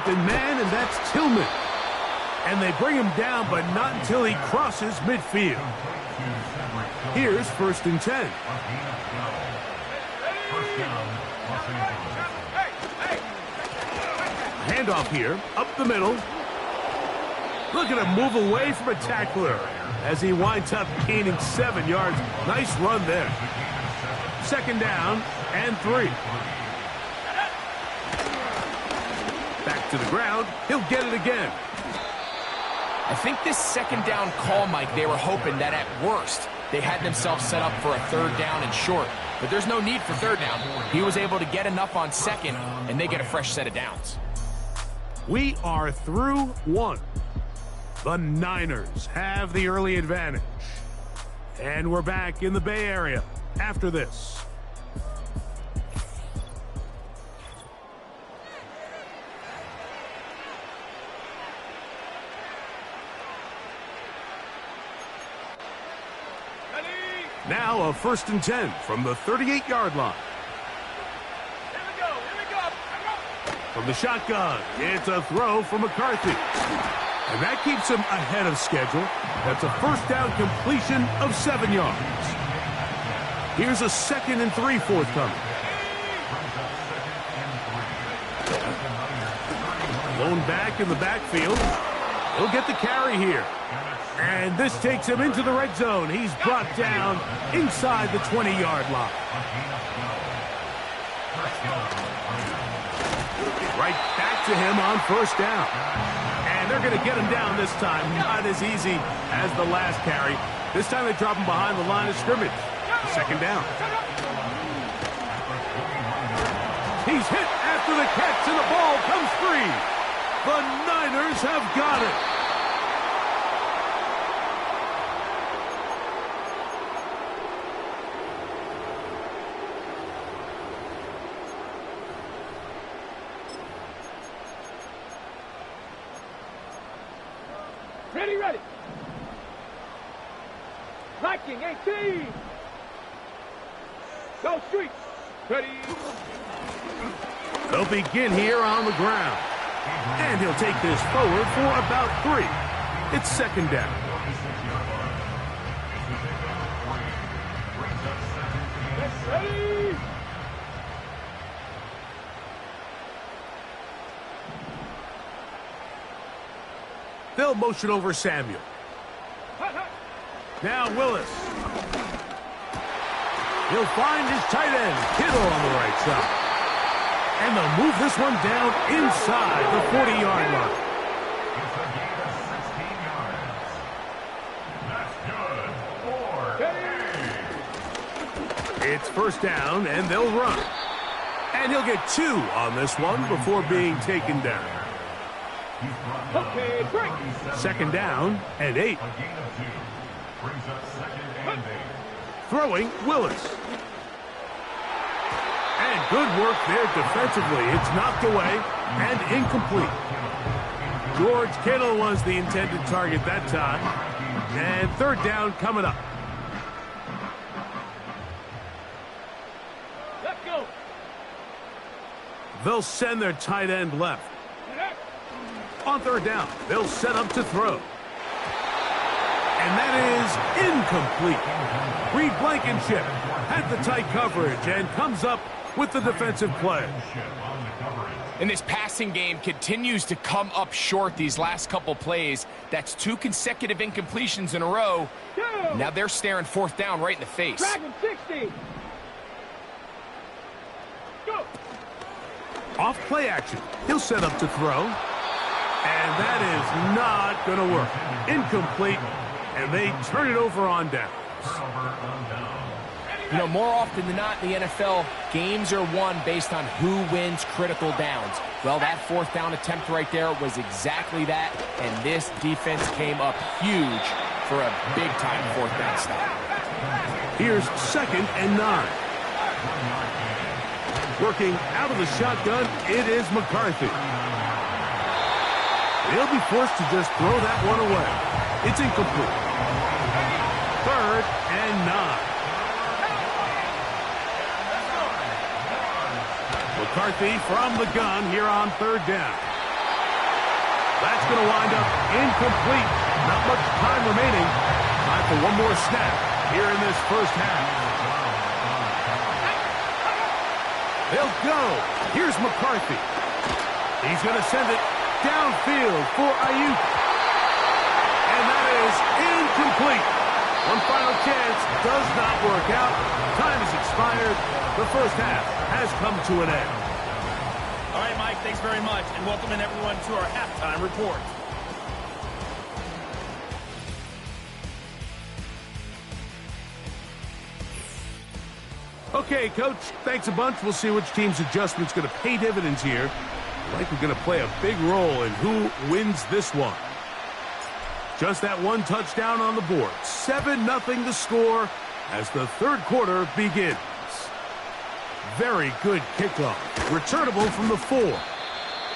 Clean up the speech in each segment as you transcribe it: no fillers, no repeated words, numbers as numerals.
trapped in man, and that's Tillman. And they bring him down, but not until he crosses midfield. Here's 1st and 10. Handoff here, up the middle. Look at him move away from a tackler as he winds up gaining 7 yards. Nice run there. 2nd down and 3. Back to the ground. He'll get it again. I think this 2nd down call, Mike, they were hoping that at worst they had themselves set up for a 3rd down and short. But there's no need for 3rd down. He was able to get enough on 2nd, and they get a fresh set of downs. We are through 1. The Niners have the early advantage. And we're back in the Bay Area after this. Now a 1st and 10 from the 38-yard line. Here we go. From the shotgun, it's a throw from McCarthy. And that keeps him ahead of schedule. That's a 1st down completion of 7 yards. Here's a 2nd and 3 forthcoming. Blown back in the backfield. He'll get the carry here. And this takes him into the red zone. He's brought down inside the 20-yard line. Right back to him on 1st down. And they're going to get him down this time. Not as easy as the last carry. This time they drop him behind the line of scrimmage. 2nd down. He's hit after the catch, and the ball comes free. The Niners have got it. Ready. Viking 18. Go Street. Ready. They'll begin here on the ground. And he'll take this forward for about 3. It's 2nd down. Ready. They'll motion over Samuel. Now Willis. He'll find his tight end, Kittle, on the right side. And they'll move this one down inside the 40-yard line. It's 1st down, and they'll run. And he'll get 2 on this one before being taken down. Okay, break. 2nd down and 8. Throwing Willis. And good work there defensively. It's knocked away and incomplete. George Kittle was the intended target that time. And 3rd down coming up. Let's go. They'll send their tight end left. On 3rd down, they'll set up to throw. And that is incomplete. Reed Blankenship had the tight coverage and comes up with the defensive play. And this passing game continues to come up short these last couple plays. That's 2 consecutive incompletions in a row. Now they're staring 4th down right in the face. Dragon 60. Go. Off play action. He'll set up to throw. And that is not going to work. Incomplete. And they turn it over on downs. You know, more often than not in the NFL, games are won based on who wins critical downs. Well, that 4th down attempt right there was exactly that, and this defense came up huge for a big-time 4th down stop. Here's 2nd and 9. Working out of the shotgun, it is McCarthy. He'll be forced to just throw that one away. It's incomplete. 3rd and 9. McCarthy from the gun here on 3rd down. That's going to wind up incomplete. Not much time remaining. Time for one more snap here in this first half. They'll go. Here's McCarthy. He's going to send it downfield for Ayuk. And that is incomplete. One final chance does not work out. Time has expired. The first half has come to an end. All right, Mike, thanks very much. And welcoming everyone to our halftime report. Okay, Coach, thanks a bunch. We'll see which team's adjustment's going to pay dividends here. Likely going to play a big role in who wins this one. Just that one touchdown on the board. 7-0 the score as the third quarter begins. Very good kickoff. Returnable from the 4.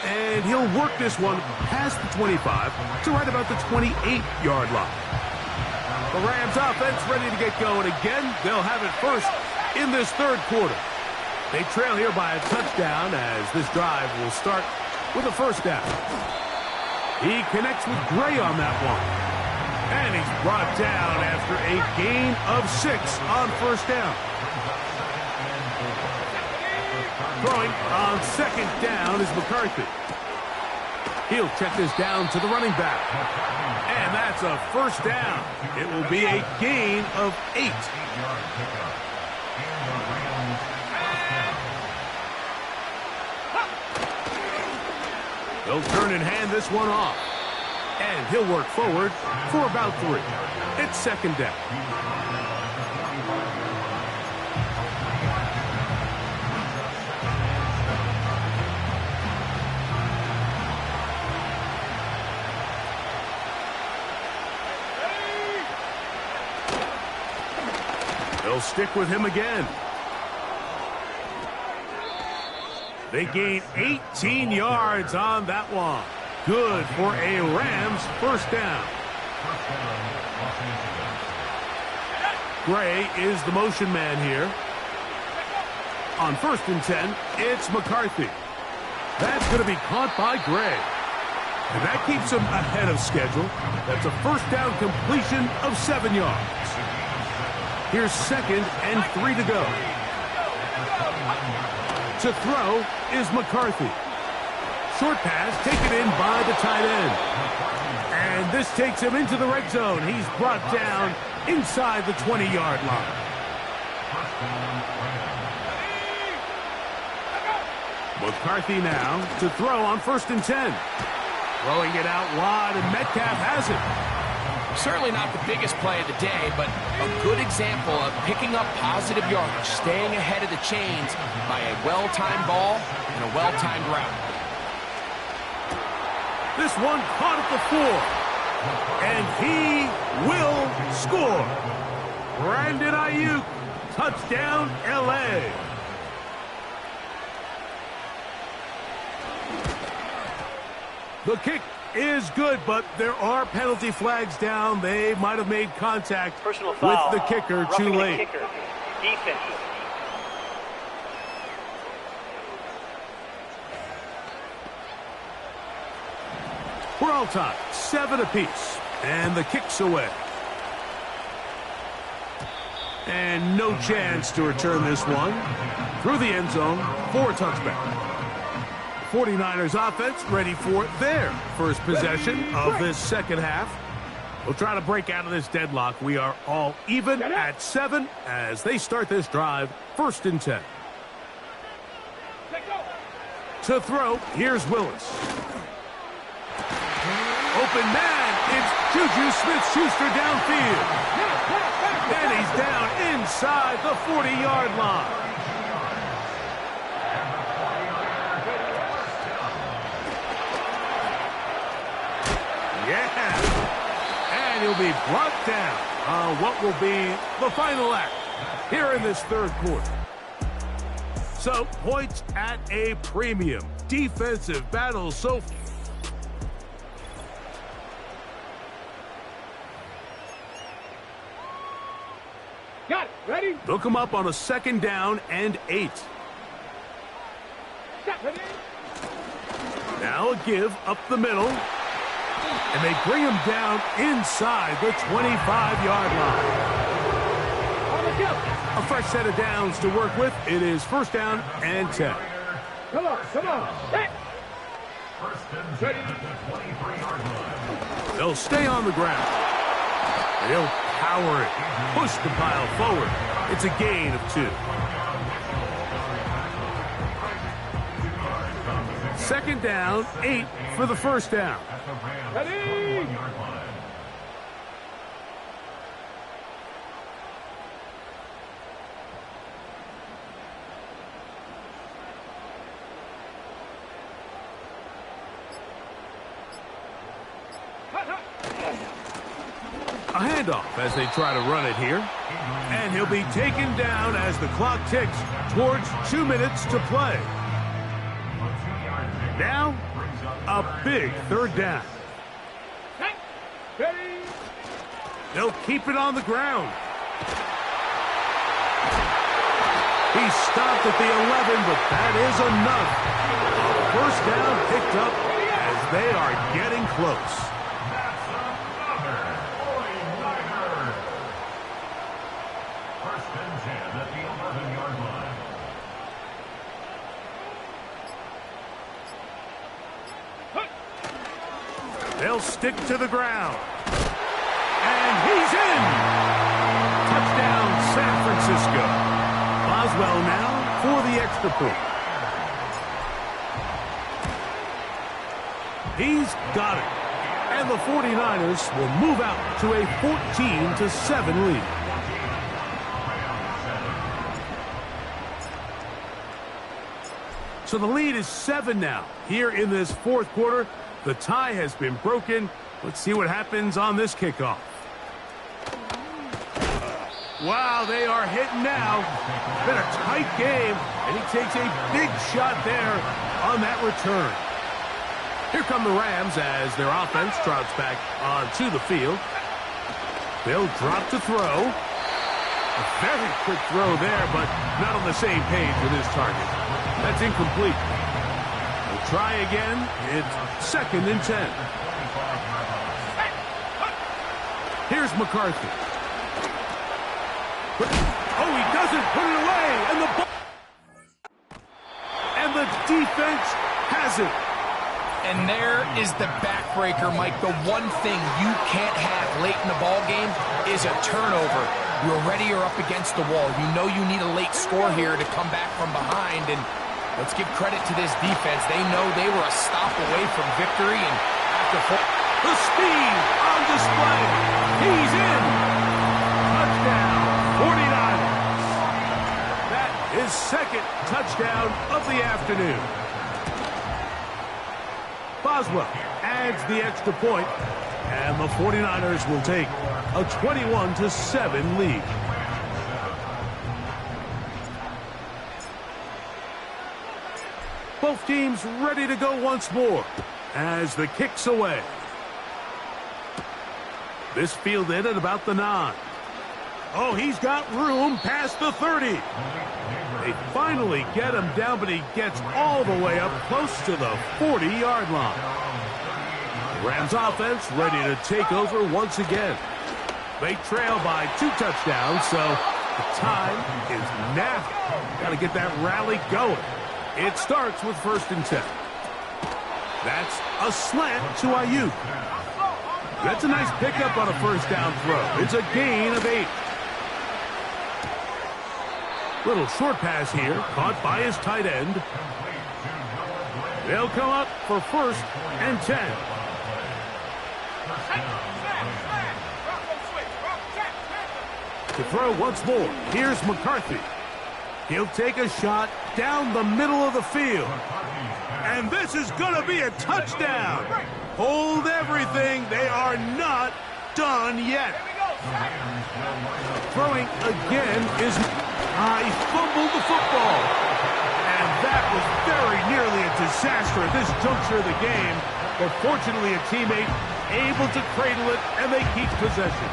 And he'll work this one past the 25 to right about the 28-yard line. The Rams offense ready to get going again. They'll have it first in this third quarter. They trail here by a touchdown as this drive will start with a first down. He connects with Gray on that one. And he's brought down after a gain of 6 on first down. Throwing on second down is McCarthy. He'll check this down to the running back. And that's a first down. It will be a gain of 8. He'll turn and hand this one off. And he'll work forward for about 3. It's second down. They'll stick with him again. They gain 18 yards on that one. Good for a Rams first down. Gray is the motion man here. On 1st and 10, it's McCarthy. That's going to be caught by Gray. And that keeps him ahead of schedule. That's a first down completion of 7 yards. Here's 2nd and 3 to go. To throw is McCarthy. Short pass taken in by the tight end. And this takes him into the red zone. He's brought down inside the 20-yard line. McCarthy now to throw on 1st and 10. Throwing it out wide, and Metcalf has it. Certainly not the biggest play of the day, but a good example of picking up positive yardage, staying ahead of the chains by a well-timed ball and a well-timed route. This one caught at the 4. And he will score. Brandon Ayuk, touchdown, L.A. The kick is good, but there are penalty flags down. They might have made contact with the kicker too late. Kicker. Defense. We're all tied, 7 apiece, and the kick's away. And no chance to return this one through the end zone for a touchback. 49ers offense ready for their first possession of this second half. We'll try to break out of this deadlock. We are all even at 7 as they start this drive, 1st and 10. To throw, here's Willis. Open man, it's Juju Smith-Schuster downfield. And he's down inside the 40-yard line. Yeah, and he'll be brought down on what will be the final act here in this third quarter. So, points at a premium. Defensive battle so far. Got it. Ready? Look him up on a 2nd down and 8. Ready? Now a give up the middle. And they bring him down inside the 25-yard line. A fresh set of downs to work with. It is first down and 10. Come on, come on. Hey. They'll stay on the ground. They'll power it. Push the pile forward. It's a gain of 2. Second down, 8 for the first down. Ready? A handoff as they try to run it here. And he'll be taken down as the clock ticks towards 2 minutes to play. Now, a big third down. Ready? They'll keep it on the ground. He stopped at the 11, but that is enough. A first down picked up as they are getting close. They'll stick to the ground. And he's in! Touchdown, San Francisco. Boswell now for the extra point. He's got it. And the 49ers will move out to a 14-7 lead. So the lead is 7 now. Here in this fourth quarter, the tie has been broken. Let's see what happens on this kickoff. Wow, they are hitting now. Been a tight game, and he takes a big shot there on that return. Here come the Rams as their offense trots back onto the field. They'll drop to throw. A very quick throw there, but not on the same page with his target. That's incomplete. They'll try again. It's second and 10. Here's McCarthy. Oh, he doesn't put it away. And the defense has it. And there is the backbreaker, Mike. The one thing you can't have late in the ball game is a turnover. You're already up against the wall. You know you need a late score here to come back from behind. And let's give credit to this defense. They know they were a stop away from victory. And after the speed on display. He's in. Touchdown, 49ers. That is second touchdown of the afternoon. Boswell adds the extra point, and the 49ers will take a 21-7 lead. Both teams ready to go once more as the kick's away. This fielded at about the 9. Oh, he's got room past the 30. They finally get him down, but he gets all the way up close to the 40-yard line. The Rams offense ready to take over once again. They trail by 2 touchdowns, so the time is now. Got to get that rally going. It starts with first and 10. That's a slant to Ayuk. That's a nice pickup on a first down throw. It's a gain of 8. Little short pass here, caught by his tight end. They'll come up for first and 10. To throw once more, here's McCarthy. He'll take a shot down the middle of the field. And this is going to be a touchdown. Hold everything. They are not done yet. Throwing again is... he fumbled the football. And that was very nearly a disaster at this juncture of the game. But fortunately, a teammate able to cradle it, and they keep possession.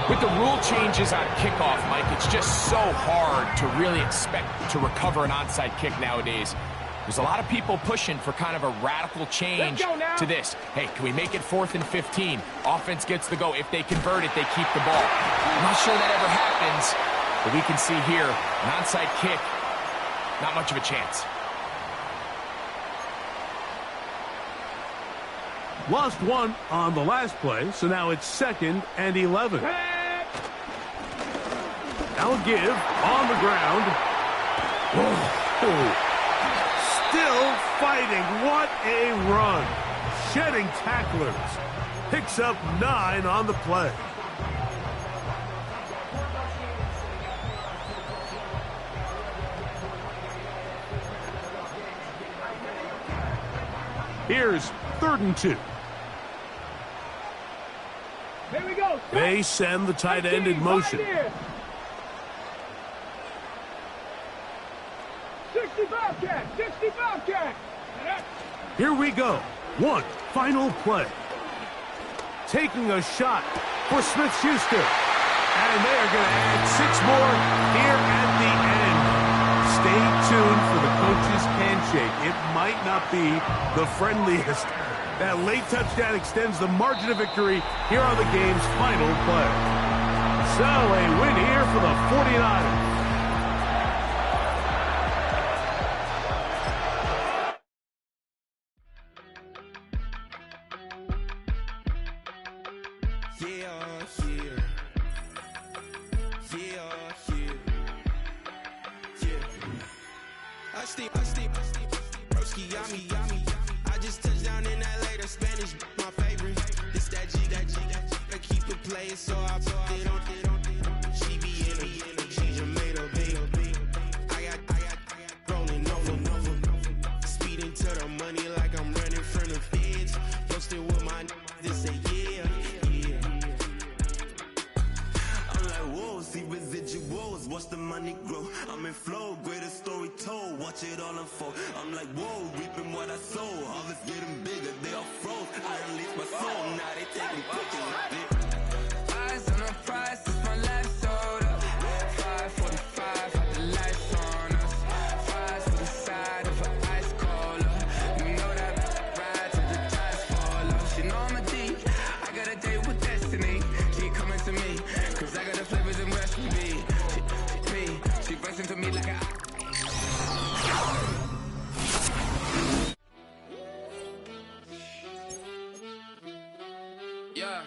With the rule changes on kickoff, Mike, it's just so hard to really expect to recover an onside kick nowadays. There's a lot of people pushing for kind of a radical change to this. Hey, can we make it 4th and 15? Offense gets the go. If they convert it, they keep the ball. I'm not sure that ever happens, but we can see here, an onside kick, not much of a chance. Lost one on the last play, so now it's 2nd and 11. Now a give on the ground. Whoa. Still fighting. What a run. Shedding tacklers. Picks up 9 on the play. Here's 3rd and 2. Here we go. They send the tight end in motion. 65 catch, 65 catch. Here we go. One final play. Taking a shot for Smith-Schuster. And they are going to add 6 more here at the end. Stay tuned for the coach's handshake. It might not be the friendliest. That late touchdown extends the margin of victory here on the game's final play. So a win here for the 49ers. I just touched down in LA, the Spanish, my favorite. This that G, I keep it playing, so I put it on. She be in the she's made a big. I got rolling over. Speeding to the money like I'm running from the feds. Posted with my this say yeah. I'm like, whoa, see residuals, watch the money grow. I'm in flow, greater story told, watch it all unfold. I'm like, whoa, reaping what I sow. Harvest getting bigger, they all froze. I unleashed my soul, now they taking pictures of it. Eyes on the prize, it's my life sold up. 545, had the lights on us. Fries for the side of an ice cola. You know that ride till the tires fall off. She know I'm a D, I got a date with destiny. She coming to me, cause I got the flavors and recipe. She bursts into me like a yeah.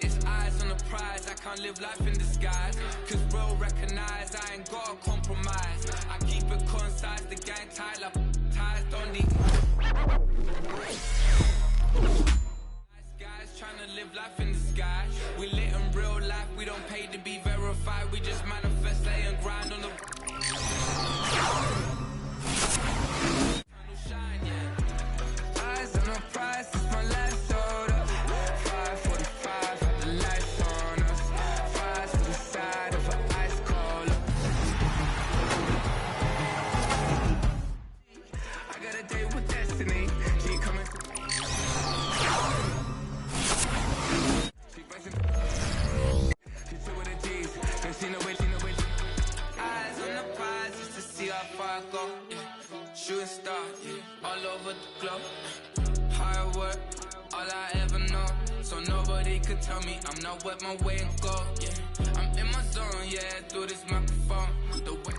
It's eyes on the prize, I can't live life in disguise. Cause bro recognize I ain't gotta compromise. I keep it concise, the gang tight like ties don't need. Nice guys trying to live life in disguise. We lit in real life, we don't pay to be verified. We just manifest, lay and grind on the shine, yeah. Eyes on the prize, it's my life sold up. 545, had the lights on us. Fries for the side of an ice cola. I got a date with destiny. She coming to me. She buzzing. She two with the G's. Cause she know it. Eyes on the prize just to see how far I go. Yeah. Shooting star, yeah. All over the globe. Hard work, all I ever know. So nobody could tell me I'm not wet my way and go. Yeah, I'm in my zone, yeah, through this microphone. The way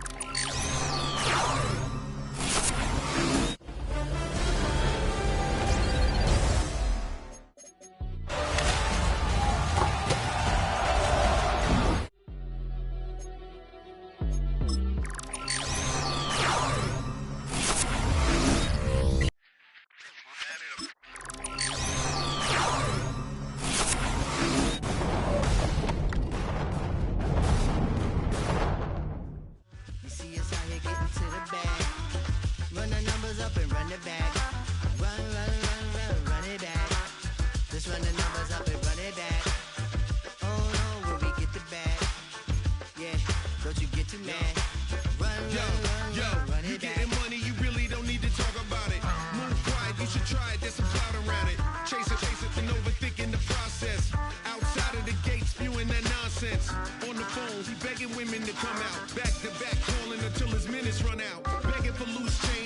on the phone, he begging women to come out. Back to back, calling until his minutes run out. Begging for loose change.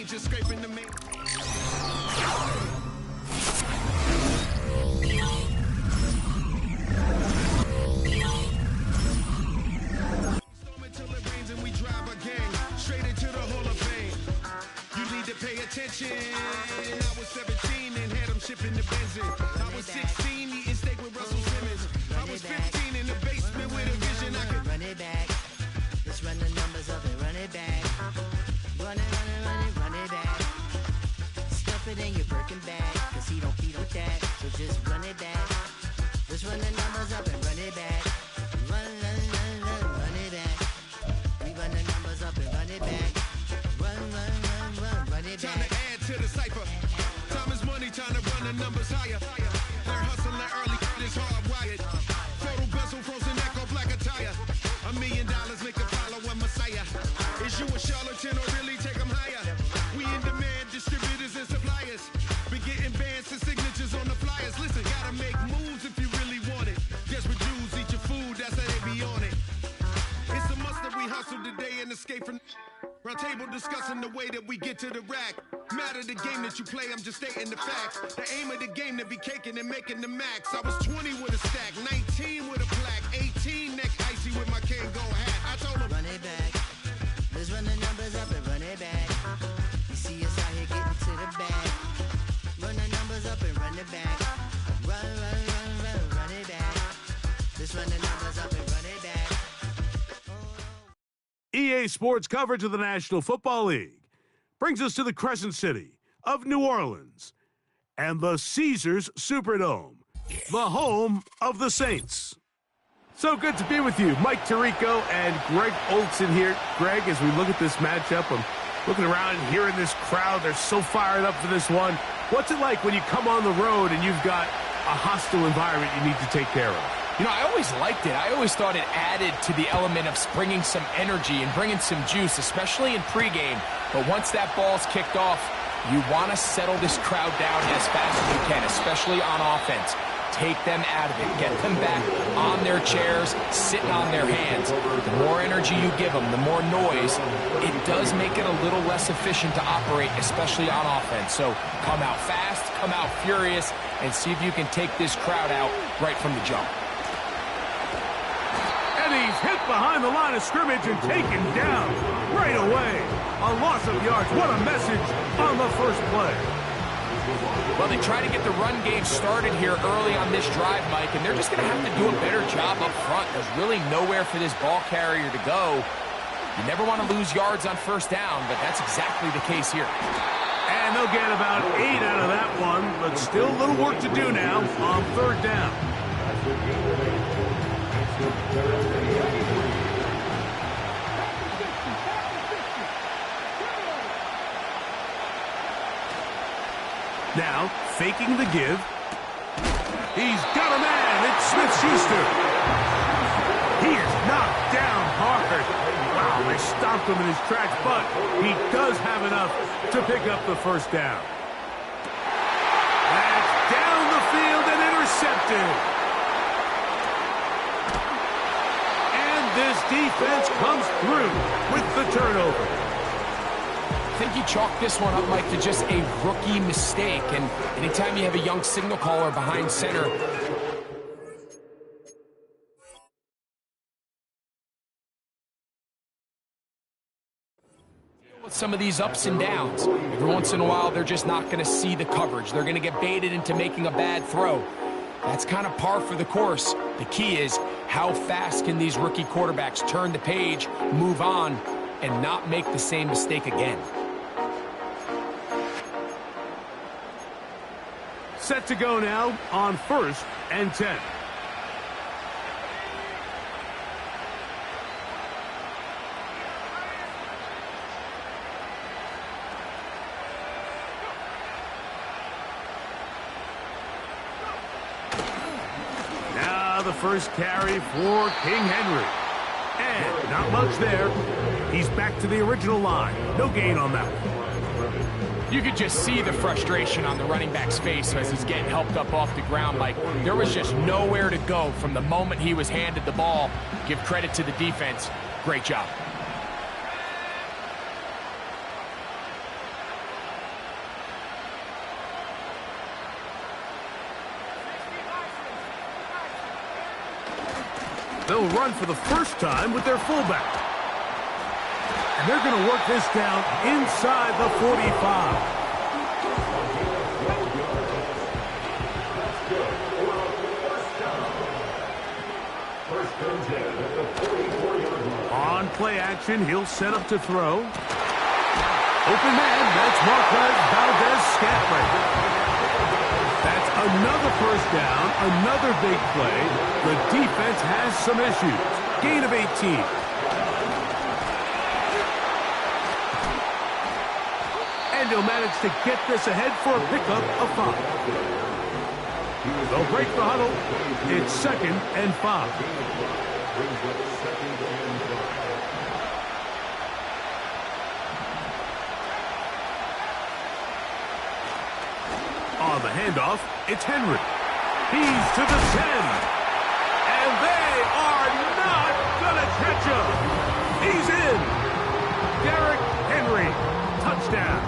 mansion. I was 17 and had them shipping the Benzin. I was 16 eating steak with Russell Simmons. I was 15 in the basement with a vision. I could run it back. Let's run the numbers up and run it back. Run it back. Stuff it in your Birkin bag, cause he don't feed with that. So just run it back. Let's run the numbers up and run it back. Run it back. We run the numbers up and run it back. Run it back. time to add to the cipher. Time is money, time to run the numbers higher. Learn hustling early, it's hardwired. Total bezel, frozen neck, or black attire. $1 million make a follow a messiah. Is you a charlatan or really take them higher? We in demand, distributors and suppliers. Been getting bands and signatures on the flyers. Listen, gotta make moves if you really want it. Desperate Jews eat your food, that's how they be on it. It's a must that we hustle today and escape from round table discussing the way that we get to the rack. Matter the game that you play, I'm just stating the facts. The aim of the game to be caking and making the max. I was 20 with a stack, 19 with a plaque, 18 neck icy with my Kango hat. I told him, run it back. Let's run the numbers up and run it back. You see us out here getting to the bag. Run the numbers up and run it back. Run it back. Let's run the numbers up and run it back. EA Sports coverage of the National Football League brings us to the Crescent City of New Orleans and the Caesars Superdome, the home of the Saints. So good to be with you, Mike Tirico and Greg Olson here. Greg, as we look at this matchup, I'm looking around and hearing this crowd. They're so fired up for this one. What's it like when you come on the road and you've got a hostile environment you need to take care of? You know, I always liked it. I always thought it added to the element of bringing some energy and bringing some juice, especially in pregame. But once that ball's kicked off, you want to settle this crowd down as fast as you can, especially on offense. Take them out of it. Get them back on their chairs, sitting on their hands. The more energy you give them, the more noise, it does make it a little less efficient to operate, especially on offense. So come out fast, come out furious, and see if you can take this crowd out right from the jump. And he's hit behind the line of scrimmage and taken down right away. A loss of yards. What a message on the first play. Well, they try to get the run game started here early on this drive, Mike, and they're just going to have to do a better job up front. There's really nowhere for this ball carrier to go. You never want to lose yards on first down, but that's exactly the case here. And they'll get about 8 out of that one, but still a little work to do now on third down. Now, faking the give. He's got a man. It's Smith-Schuster. He is knocked down hard. Wow, they stopped him in his tracks, but he does have enough to pick up the first down. That's down the field and intercepted. And this defense comes through with the turnover. I think you chalk this one up, Mike, to just a rookie mistake. And anytime you have a young signal caller behind center, with some of these ups and downs, every once in a while, they're just not going to see the coverage. They're going to get baited into making a bad throw. That's kind of par for the course. The key is how fast can these rookie quarterbacks turn the page, move on, and not make the same mistake again. Set to go now on 1st and 10. Now the first carry for King Henry. And not much there. He's back to the original line. No gain on that one. You could just see the frustration on the running back's face as he's getting helped up off the ground. Like, there was just nowhere to go from the moment he was handed the ball. Give credit to the defense. Great job. They'll run for the first time with their fullback. And they're going to work this down inside the 45. On play action, he'll set up to throw. Open man, that's Marquez Valdez-Scantling. That's another first down, another big play. The defense has some issues. Gain of 18. And he'll manage to get this ahead for a pickup of 5. They'll break the huddle. It's 2nd and 5. On the handoff, it's Henry. He's to the 10. And they are not going to catch him. He's in. Derrick Henry. Touchdown.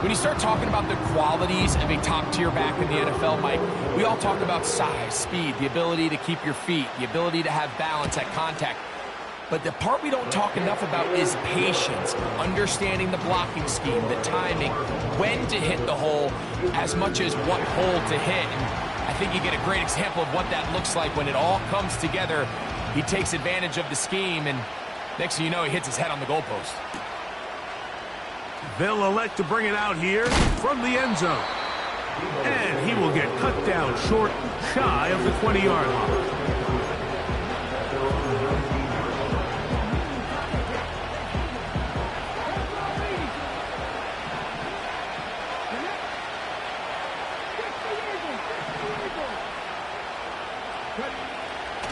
When you start talking about the qualities of a top-tier back in the NFL, Mike, we all talk about size, speed, the ability to keep your feet, the ability to have balance at contact. But the part we don't talk enough about is patience, understanding the blocking scheme, the timing, when to hit the hole, as much as what hole to hit. And I think you get a great example of what that looks like when it all comes together. He takes advantage of the scheme, and next thing you know, he hits his head on the goalpost. They'll elect to bring it out here from the end zone. And he will get cut down short, shy of the 20-yard line.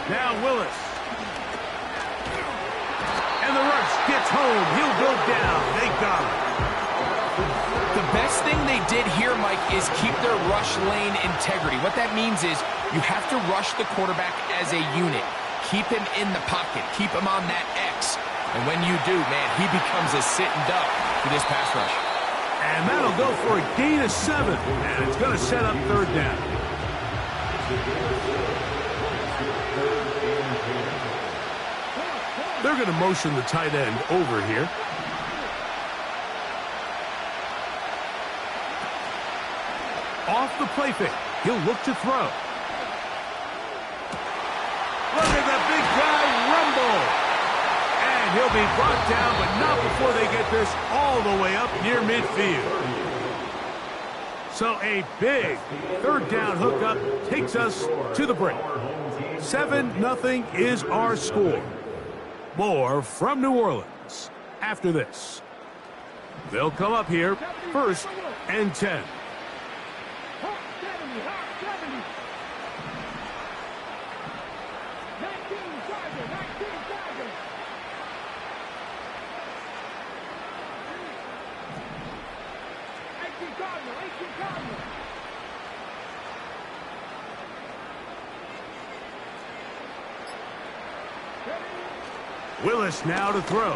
Now Willis. And the rush gets home. He'll go down. They got him. The best thing they did here, Mike, is keep their rush lane integrity. What that means is you have to rush the quarterback as a unit. Keep him in the pocket. Keep him on that X. And when you do, man, he becomes a sitting duck for this pass rush. And that'll go for a gain of 7. And it's going to set up 3rd down. They're going to motion the tight end over here. Off the play fake. He'll look to throw. Look at the big guy rumble. And he'll be brought down, but not before they get this all the way up near midfield. So a big 3rd down hookup takes us to the break. 7-0 is our score. More from New Orleans after this. They'll come up here 1st and 10. Willis now to throw.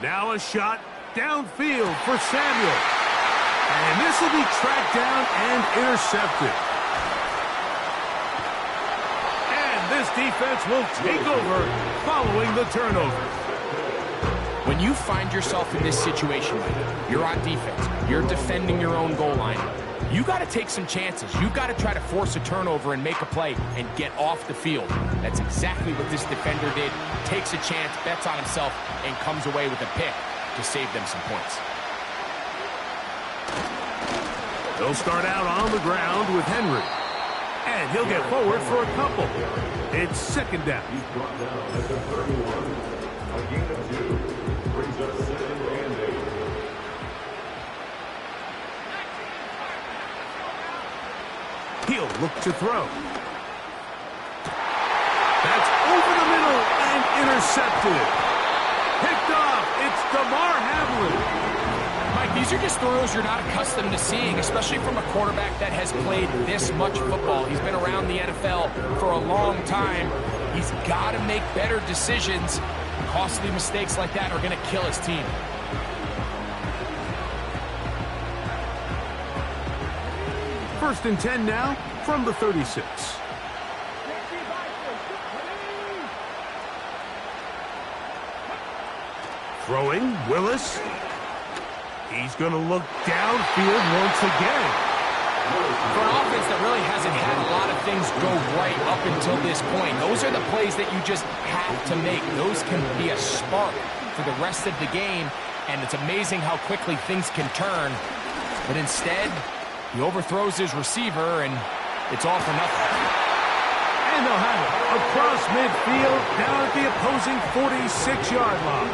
Now a shot downfield for Samuel. And this will be tracked down and intercepted. And this defense will take over following the turnover. When you find yourself in this situation, Mike, you're on defense, you're defending your own goal line, you got to take some chances. You got to try to force a turnover and make a play and get off the field. That's exactly what this defender did. Takes a chance, bets on himself, and comes away with a pick to save them some points. They'll start out on the ground with Henry. And he'll get forward for a couple. It's 2nd down. He's brought down at the 31. A gain of 2 brings us 2nd and 8. He'll look to throw. That's over the middle and intercepted. Picked off. It's DeMar Hamlin. Mike, these are just throws you're not accustomed to seeing, especially from a quarterback that has played this much football. He's been around the NFL for a long time. He's got to make better decisions. Costly mistakes like that are going to kill his team. First and 10 now from the 36. Throwing, Willis. He's going to look downfield once again. For an offense that really hasn't had a lot of things go right up until this point, those are the plays that you just have to make. Those can be a spark for the rest of the game, and it's amazing how quickly things can turn. But instead, he overthrows his receiver, and it's all for nothing. And they'll have it across midfield, down at the opposing 46-yard line.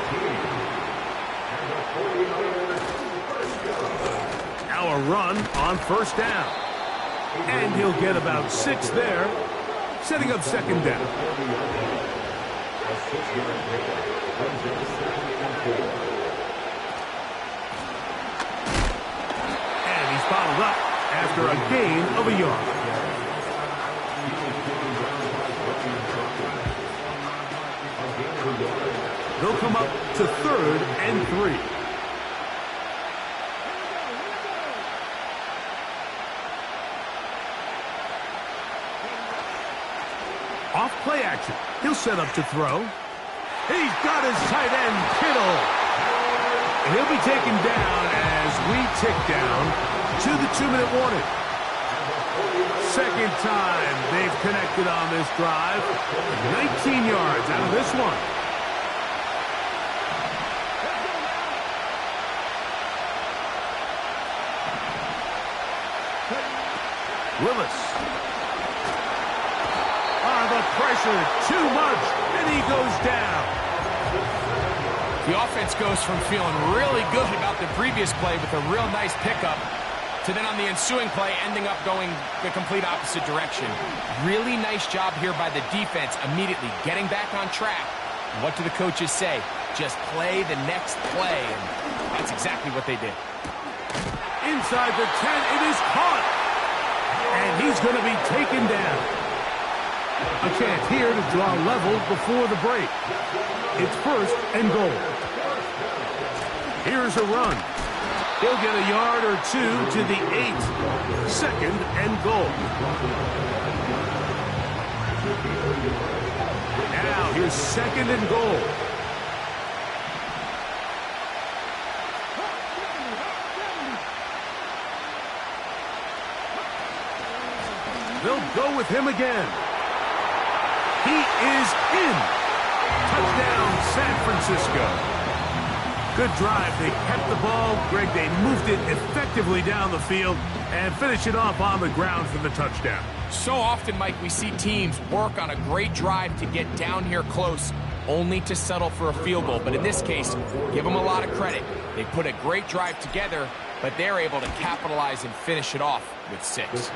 Now a run on first down. And he'll get about 6 there, setting up second down. And he's bottled up after a gain of a yard. They'll come up to 3rd and 3. Off play action. He'll set up to throw. He's got his tight end, Kittle. And he'll be taken down as we tick down to the 2-minute warning. Second time they've connected on this drive. 19 yards out of this one. Willis. The pressure, too much, and he goes down. The offense goes from feeling really good about the previous play with a real nice pickup to then on the ensuing play ending up going the complete opposite direction. Really nice job here by the defense immediately getting back on track. What do the coaches say? Just play the next play, and that's exactly what they did. Inside the 10, it is caught. And he's going to be taken down. A chance here to draw level before the break. It's 1st and goal. Here's a run. He'll get a yard or 2 to the 8. 2nd and goal. Now here's 2nd and goal. They'll go with him again. He is in. Touchdown, San Francisco. Good drive. They kept the ball. Greg, they moved it effectively down the field and finish it off on the ground for the touchdown. So often, Mike, we see teams work on a great drive to get down here close, only to settle for a field goal. But in this case, give them a lot of credit. They put a great drive together, but they're able to capitalize and finish it off with 6.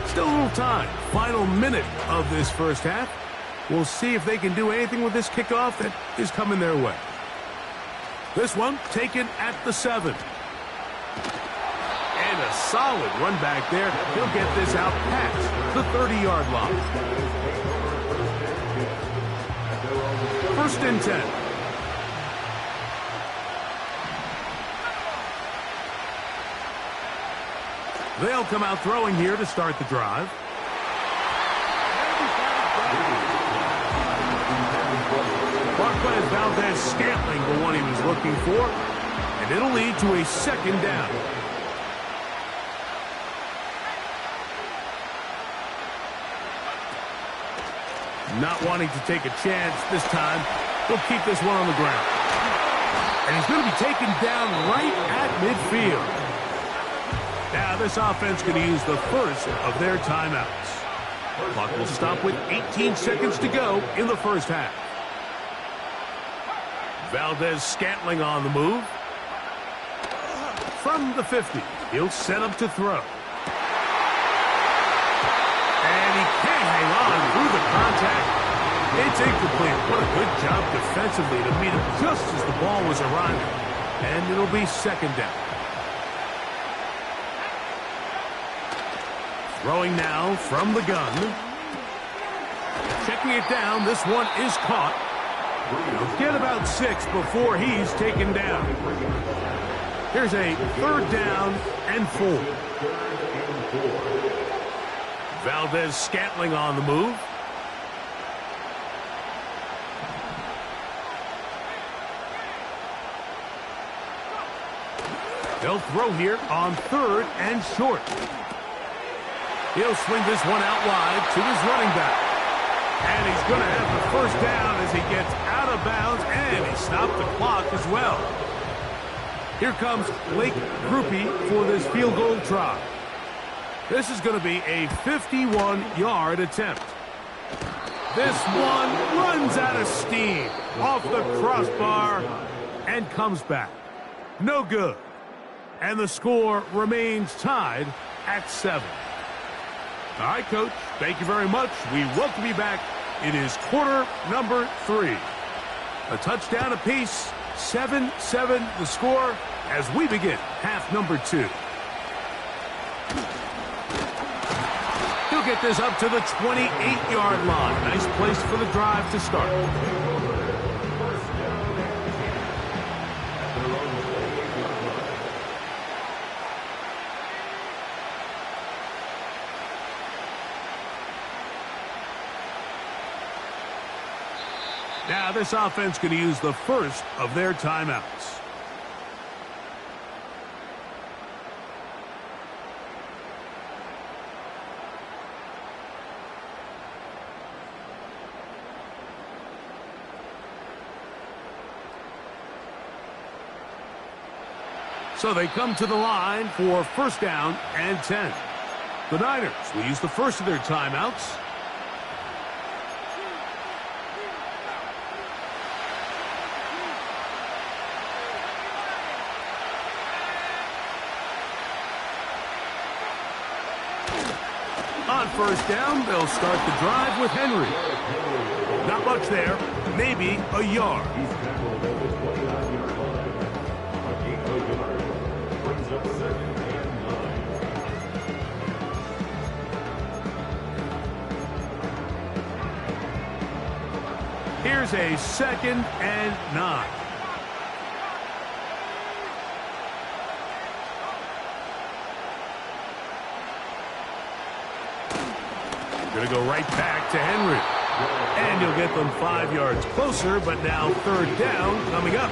Still a little time. Final minute of this first half. We'll see if they can do anything with this kickoff that is coming their way. This one taken at the 7. And a solid run back there. He'll get this out past the 30-yard line. 1st and 10. They'll come out throwing here to start the drive. Marquez Valdez-Scantling, the one he was looking for. And it'll lead to a 2nd down. Not wanting to take a chance this time, he'll keep this one on the ground. And he's going to be taken down right at midfield. Now this offense going to use the first of their timeouts. Clock will stop with 18 seconds to go in the first half. Valdez-Scantling on the move. From the 50, he'll set up to throw. And he can't hang on through the contact. It's incomplete. What a good job defensively to meet him just as the ball was arriving. And it'll be 2nd down. Throwing now from the gun. Checking it down. This one is caught. He'll get about 6 before he's taken down. Here's a 3rd down and 4. Valdez-Scantling on the move. They'll throw here on 3rd and short. He'll swing this one out wide to his running back. And he's going to have the first down as he gets out of bounds, and he stopped the clock as well. Here comes Blake Grupe for this field goal try. This is going to be a 51-yard attempt. This one runs out of steam off the crossbar and comes back. No good. And the score remains tied at 7. All right, Coach, thank you very much. We welcome you back. It is quarter number 3. A touchdown apiece, 7-7 the score as we begin half number 2. He'll get this up to the 28-yard line. Nice place for the drive to start. Now this offense going to use the first of their timeouts. So they come to the line for first down and 10. The Niners will use the first of their timeouts. On first down, they'll start the drive with Henry. Not much there, maybe a yard. Here's a 2nd and 9. Going to go right back to Henry. And you'll get them 5 yards closer, but now 3rd down coming up.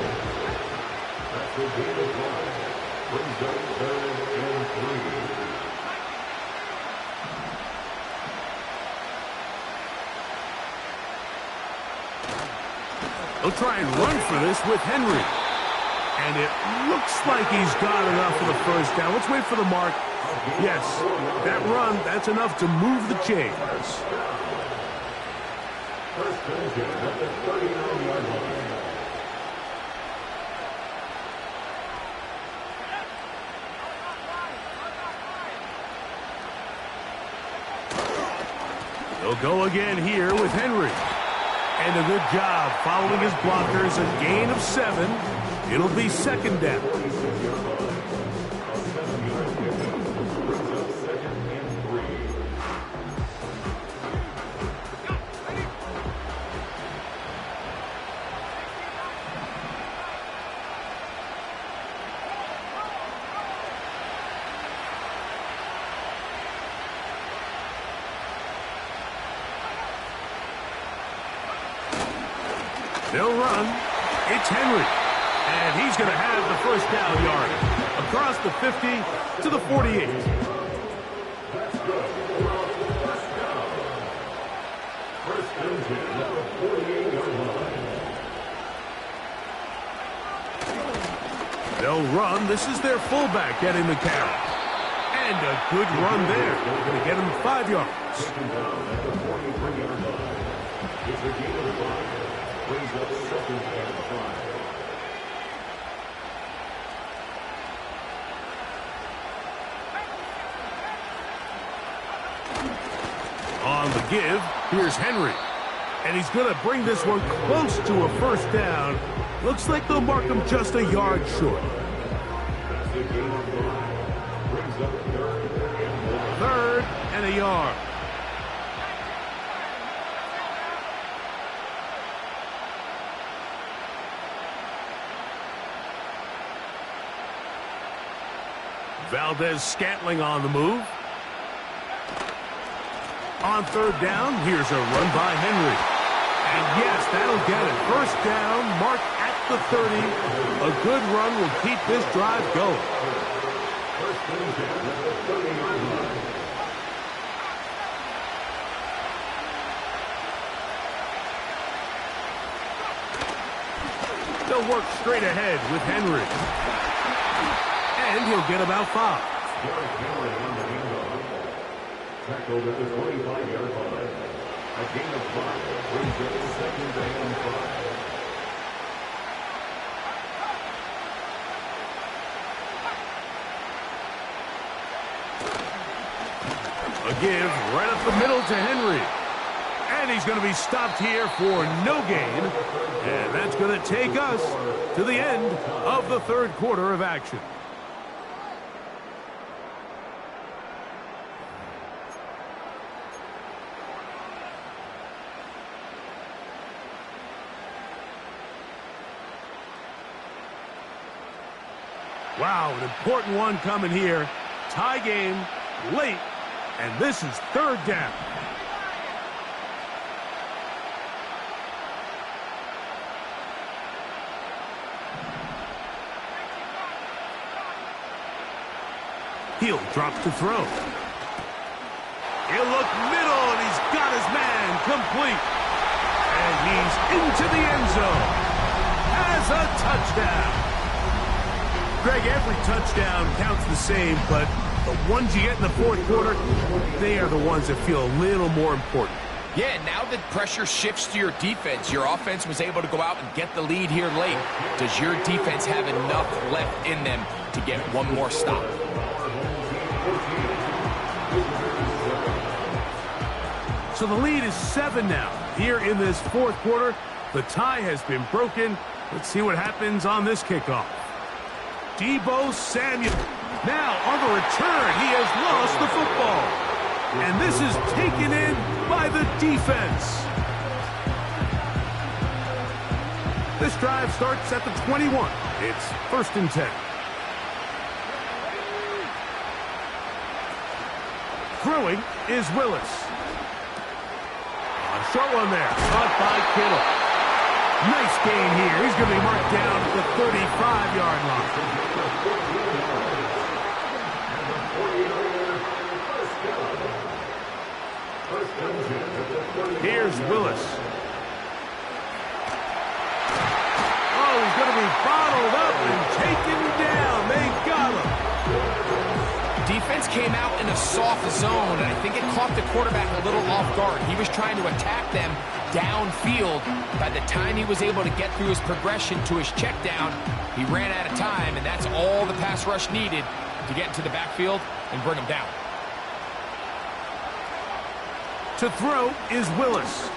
They'll try and run for this with Henry. And it looks like he's got enough for the first down. Let's wait for the mark. Yes, that run, that's enough to move the chains. They'll go again here with Henry. And a good job following his blockers, a gain of 7. It'll be 2nd down. They'll run. It's Henry. And he's going to have the first down yard. Across the 50 to the 48. They'll run. This is their fullback getting the carry. And a good run there. They're going to get him 5 yards. On the give, here's Henry. And he's going to bring this one close to a first down. Looks like they'll mark him just a yard short. 3rd and a yard. Valdez-Scantling on the move. On third down, here's a run by Henry. And yes, that'll get it. First down, marked at the 30. A good run will keep this drive going. They'll work straight ahead with Henry. And he'll get about 5. Tackled at the 25-yard line. A gain of 5 brings up 2nd and 5. A give right up the middle to Henry. And he's going to be stopped here for no gain. And that's going to take us to the end of the third quarter of action. Wow, an important one coming here. Tie game, late, and this is third down. He'll drop to throw. He'll look middle, and he's got his man complete. And he's into the end zone. Has a touchdown. Greg, every touchdown counts the same, but the ones you get in the fourth quarter, they are the ones that feel a little more important. Yeah, now that pressure shifts to your defense, your offense was able to go out and get the lead here late. Does your defense have enough left in them to get one more stop? So the lead is 7 now. Here in this fourth quarter, the tie has been broken. Let's see what happens on this kickoff. Deebo Samuel. Now on the return, he has lost the football. And this is taken in by the defense. This drive starts at the 21. It's 1st and 10. Throwing is Willis. A short one there. Caught by Kittle. Nice gain here. He's going to be marked down at the 35-yard line. Here's Willis. Oh, he's going to be bottled up and taken down. They got him. Defense came out in a soft zone, and I think it caught the quarterback a little off guard. He was trying to attack them downfield. By the time he was able to get through his progression to his check down, he ran out of time, and that's all the pass rush needed to get into the backfield and bring him down. To throw is Willis.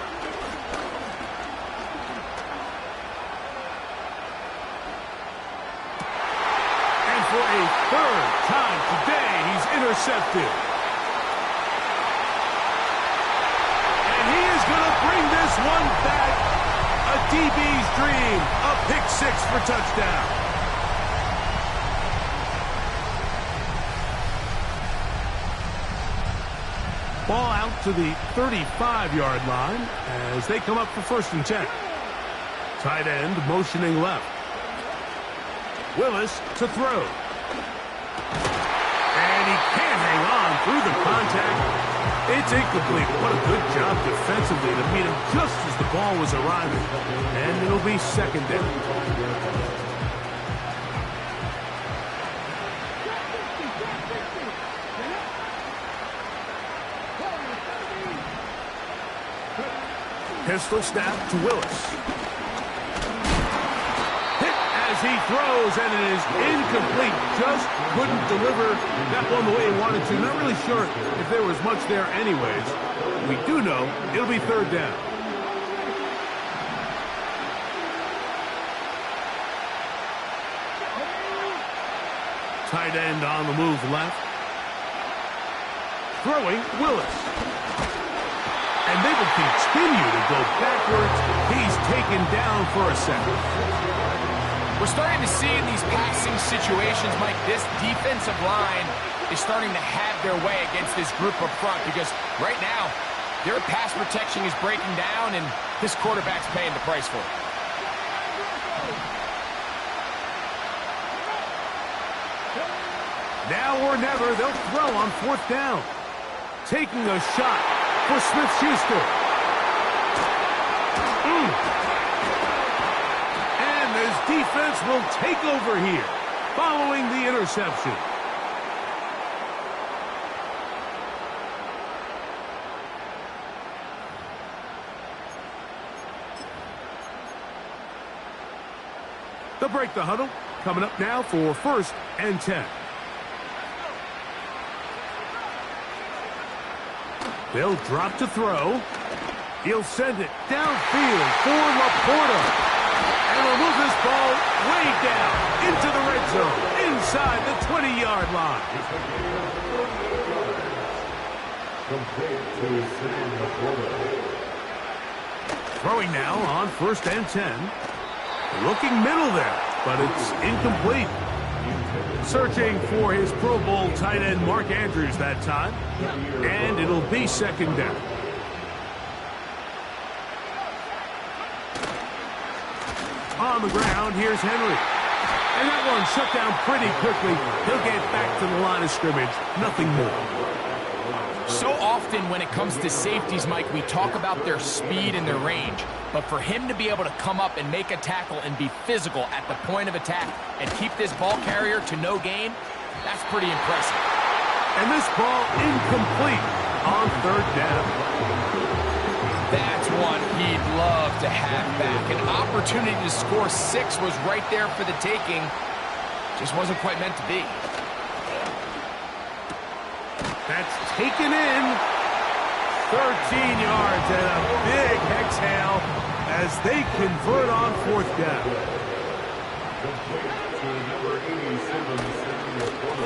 And for a third time today, he's intercepted. And he is going to bring this one back. A DB's dream. A pick 6 for touchdown. Ball out to the 35-yard line as they come up for 1st and 10. Tight end motioning left. Willis to throw. And he can't hang on through the contact. It's incomplete. What a good job defensively to meet him just as the ball was arriving. And it'll be 2nd down. Pistol snap to Willis. Hit as he throws, and it is incomplete. Just couldn't deliver that one the way he wanted to. Not really sure if there was much there anyways. We do know it'll be 3rd down. Tight end on the move left. Throwing Willis. And they will continue to go backwards. He's taken down for a second. We're starting to see in these passing situations, Mike, this defensive line is starting to have their way against this group up front because right now Their pass protection is breaking down, and this quarterback's paying the price for it. Now or never, they'll throw on 4th down. Taking a shot for Smith-Schuster. And his defense will take over here, following the interception. They'll break the huddle. Coming up now for 1st and 10. They'll drop to throw. He'll send it downfield for Laporta. And will move this ball way down into the red zone, inside the 20-yard line. Throwing now on 1st and 10. Looking middle there, but it's incomplete. Searching for his Pro Bowl tight end Mark Andrews that time. And it'll be 2nd down. On the ground, here's Henry. And that one shut down pretty quickly. He'll get back to the line of scrimmage. Nothing more. So often when it comes to safeties, Mike, we talk about their speed and their range. But for him to be able to come up and make a tackle and be physical at the point of attack and keep this ball carrier to no gain, that's pretty impressive. And this ball incomplete on 3rd down. That's one he'd love to have back. An opportunity to score 6 was right there for the taking. Just wasn't quite meant to be. That's taken in. 13 yards and a big exhale as they convert on 4th down.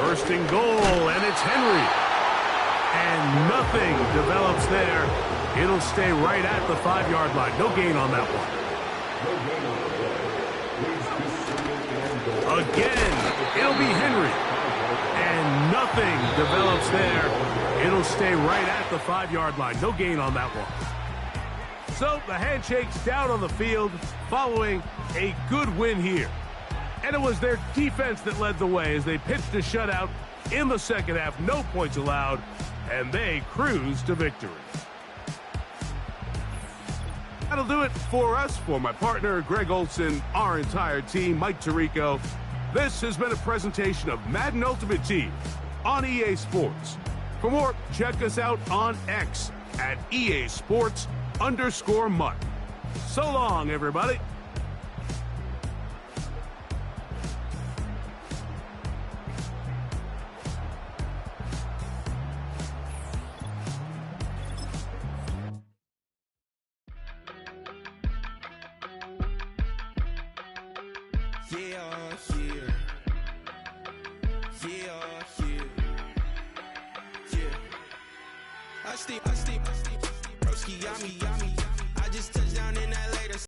1st and goal, and it's Henry. And nothing develops there. It'll stay right at the 5-yard line. No gain on that one. Again, it'll be Henry. And nothing develops there. It'll stay right at the 5-yard line. No gain on that one. So the handshake's down on the field following a good win here. And it was their defense that led the way as they pitched a shutout in the 2nd half. No points allowed, and they cruised to victory. That'll do it for us. For my partner, Greg Olson, our entire team, Mike Tirico, this has been a presentation of Madden Ultimate Team on EA Sports. For more, check us out on X at EA Sports_Mutt. So long, everybody. I steam, broski, yummy. I just touched down in LA.